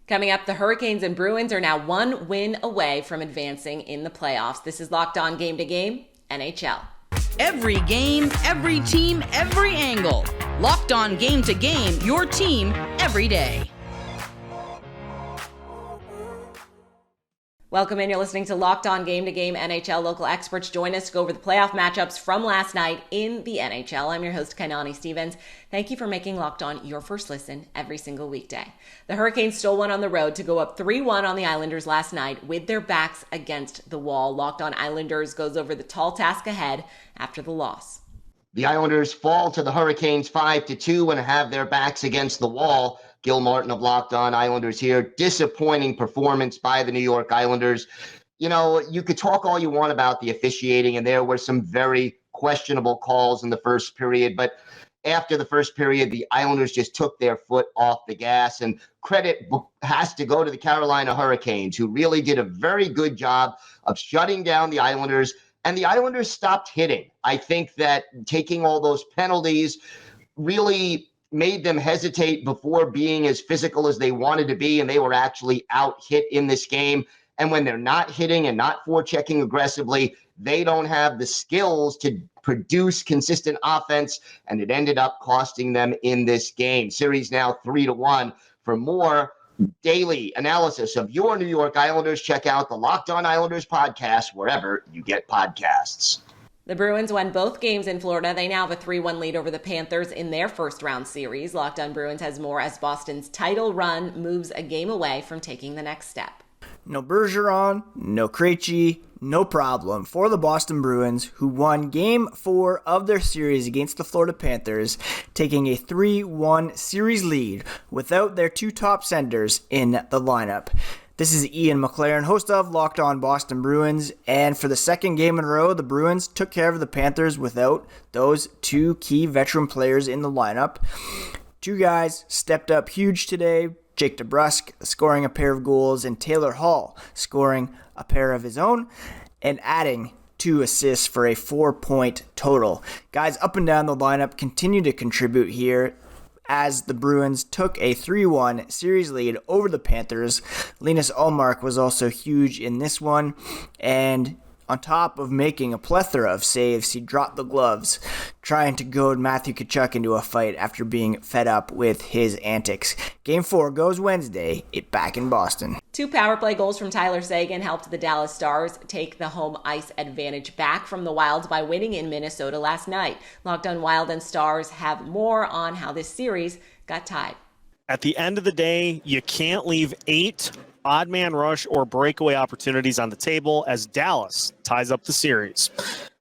Coming up, the Hurricanes and Bruins are now one win away from advancing in the playoffs. This is Locked On Game to Game, NHL. Every game, every team, every angle. Locked On Game to Game, your team every day. Welcome in. You're listening to Locked On Game to Game NHL. Local experts join us to go over the playoff matchups from last night in the NHL. I'm your host, Kainani Stevens. Thank you for making Locked On your first listen every single weekday. The Hurricanes stole one on the road to go up 3-1 on the Islanders last night with their backs against the wall. Locked On Islanders goes over the tall task ahead after the loss. The Islanders fall to the Hurricanes 5-2 and have their backs against the wall. Gil Martin of Locked On Islanders here. Disappointing performance by the New York Islanders. You know, you could talk all you want about the officiating, and there were some very questionable calls in the first period. But after the first period, the Islanders just took their foot off the gas. And credit has to go to the Carolina Hurricanes, who really did a very good job of shutting down the Islanders. And the Islanders stopped hitting. I think that taking all those penalties really made them hesitate before being as physical as they wanted to be, and they were actually out hit in this game. And when they're not hitting and not forechecking aggressively, they don't have the skills to produce consistent offense, and it ended up costing them in this game. Series now 3-1. For more daily analysis of your New York Islanders, check out the Locked On Islanders podcast wherever you get podcasts. The Bruins won both games in Florida. They now have a 3-1 lead over the Panthers in their first-round series. Locked On Bruins has more as Boston's title run moves a game away from taking the next step. No Bergeron, no Krejci, no problem for the Boston Bruins, who won Game 4 of their series against the Florida Panthers, taking a 3-1 series lead without their two top centers in the lineup. This is Ian McLaren, host of Locked On Boston Bruins, and for the second game in a row, the Bruins took care of the Panthers without those two key veteran players in the lineup. Two guys stepped up huge today, Jake DeBrusk scoring a pair of goals, and Taylor Hall scoring a pair of his own, and adding 2 assists for a 4-point total. Guys up and down the lineup continue to contribute here, as the Bruins took a 3-1 series lead over the Panthers. Linus Ullmark was also huge in this one, and on top of making a plethora of saves, he dropped the gloves, trying to goad Matthew Tkachuk into a fight after being fed up with his antics. Game 4 goes Wednesday, back in Boston. 2 power play goals from Tyler Seguin helped the Dallas Stars take the home ice advantage back from the Wild by winning in Minnesota last night. Locked On Wild and Stars have more on how this series got tied. At the end of the day, you can't leave 8 odd man rush or breakaway opportunities on the table as Dallas ties up the series.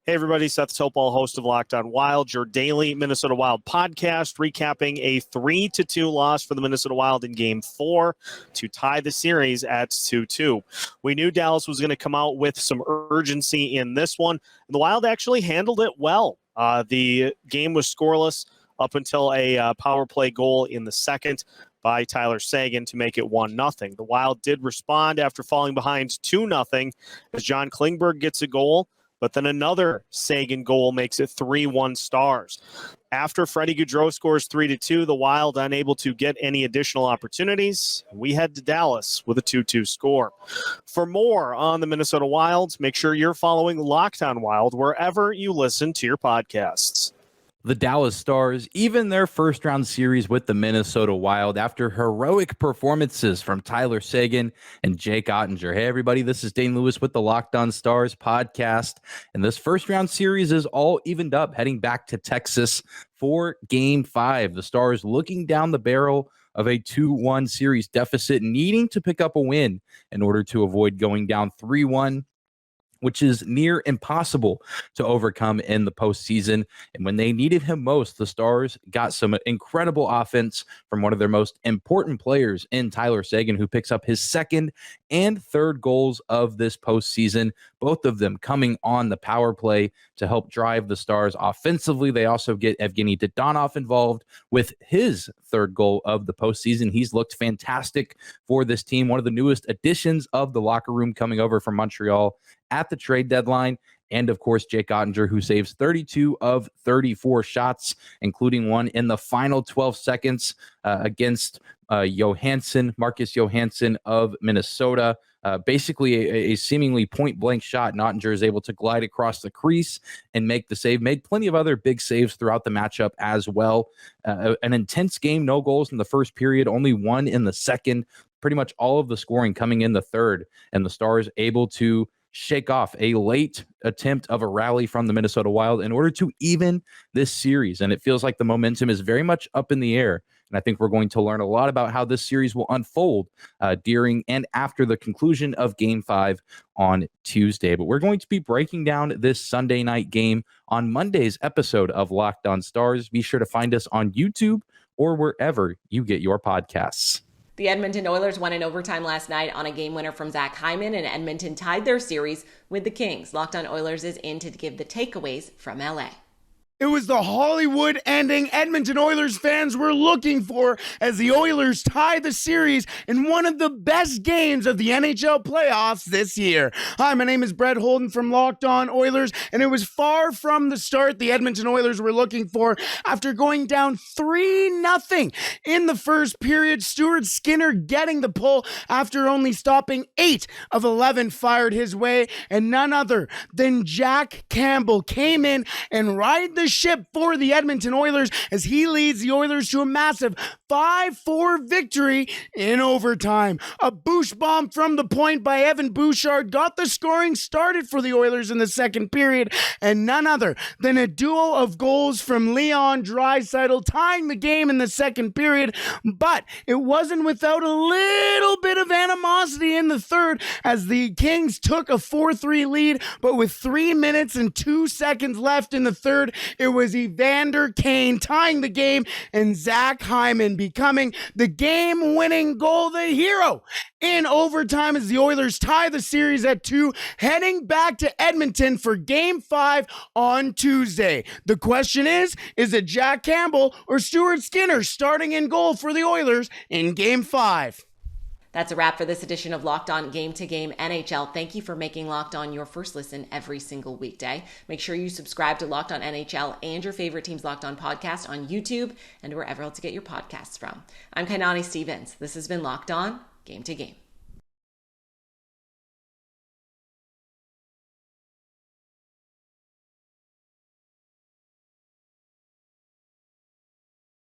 Hey everybody, Seth Topol, host of Locked On Wild, your daily Minnesota Wild podcast, recapping a 3-2 loss for the Minnesota Wild in Game 4 to tie the series at 2-2. We knew Dallas was going to come out with some urgency in this one, and the Wild actually handled it well. The game was scoreless up until a power play goal in the second by Tyler Seguin to make it 1-0. The Wild did respond after falling behind 2-0 as John Klingberg gets a goal, but then another Seguin goal makes it 3-1 Stars. After Freddie Gaudreau scores 3-2, the Wild unable to get any additional opportunities. We head to Dallas with a 2-2 score. For more on the Minnesota Wild, make sure you're following Locked On Wild wherever you listen to your podcasts. The Dallas Stars even their first-round series with the Minnesota Wild after heroic performances from Tyler Seguin and Jake Ottinger. Hey, everybody, this is Dane Lewis with the Locked On Stars podcast, and this first-round series is all evened up, heading back to Texas for Game 5. The Stars looking down the barrel of a 2-1 series deficit, needing to pick up a win in order to avoid going down 3-1, which is near impossible to overcome in the postseason. And when they needed him most, the Stars got some incredible offense from one of their most important players in Tyler Seguin, who picks up his second and third goals of this postseason, both of them coming on the power play to help drive the Stars offensively. They also get Evgeny Dodonov involved with his third goal of the postseason. He's looked fantastic for this team, one of the newest additions of the locker room coming over from Montreal at the trade deadline. And of course, Jake Ottinger, who saves 32 of 34 shots, including one in the final 12 seconds against Marcus Johansson of Minnesota. Basically a seemingly point-blank shot. Nottinger is able to glide across the crease and make the save. Made plenty of other big saves throughout the matchup as well. An intense game, no goals in the first period, only one in the second. Pretty much all of the scoring coming in the third, and the Stars able to shake off a late attempt of a rally from the Minnesota Wild in order to even this series. And it feels like the momentum is very much up in the air. And I think we're going to learn a lot about how this series will unfold during and after the conclusion of Game 5 on Tuesday. But we're going to be breaking down this Sunday night game on Monday's episode of Locked On Stars. Be sure to find us on YouTube or wherever you get your podcasts. The Edmonton Oilers won in overtime last night on a game winner from Zach Hyman, and Edmonton tied their series with the Kings. Locked On Oilers is in to give the takeaways from LA. It was the Hollywood ending Edmonton Oilers fans were looking for as the Oilers tie the series in one of the best games of the NHL playoffs this year. Hi, my name is Brett Holden from Locked On Oilers, and it was far from the start the Edmonton Oilers were looking for after going down 3-0 in the first period. Stuart Skinner getting the pull after only stopping 8 of 11 fired his way, and none other than Jack Campbell came in and ride the ship for the Edmonton Oilers as he leads the Oilers to a massive 5-4 victory in overtime. A boosh bomb from the point by Evan Bouchard got the scoring started for the Oilers in the second period, and none other than a duo of goals from Leon Draisaitl tying the game in the second period. But it wasn't without a little bit of animosity in the third as the Kings took a 4-3 lead, but with 3 minutes and 2 seconds left in the third, it was Evander Kane tying the game and Zach Hyman becoming the game-winning goal, the hero in overtime as the Oilers tie the series at 2, heading back to Edmonton for Game 5 on Tuesday. The question is it Jack Campbell or Stuart Skinner starting in goal for the Oilers in Game 5? That's a wrap for this edition of Locked On Game to Game NHL. Thank you for making Locked On your first listen every single weekday. Make sure you subscribe to Locked On NHL and your favorite team's Locked On podcast on YouTube and wherever else to get your podcasts from. I'm Kainani Stevens. This has been Locked On Game to Game.